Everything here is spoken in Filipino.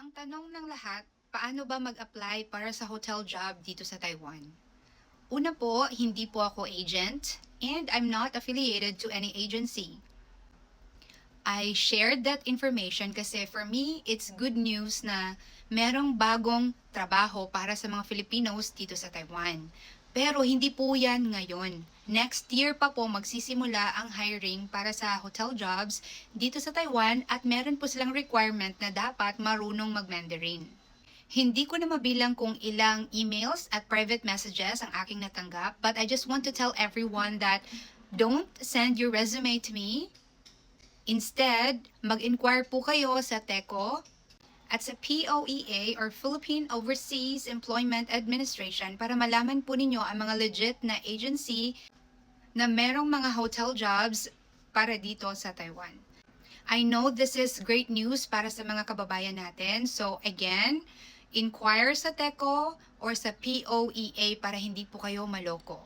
Ang tanong ng lahat, paano ba mag-apply para sa hotel job dito sa Taiwan? Una po, hindi po ako agent and I'm not affiliated to any agency. I shared that information kasi for me, it's good news na merong bagong trabaho para sa mga Filipinos dito sa Taiwan. Pero hindi po yan ngayon. Next year pa po magsisimula ang hiring para sa hotel jobs dito sa Taiwan at meron po silang requirement na dapat marunong mag-Mandarin. Hindi ko na mabilang kung ilang emails at private messages ang aking natanggap, but I just want to tell everyone that don't send your resume to me. Instead, mag-inquire po kayo sa TECO at sa POEA or Philippine Overseas Employment Administration para malaman po ninyo ang mga legit na agency na merong mga hotel jobs para dito sa Taiwan. I know this is great news para sa mga kababayan natin. So again, inquire sa TECO or sa POEA para hindi po kayo maloko.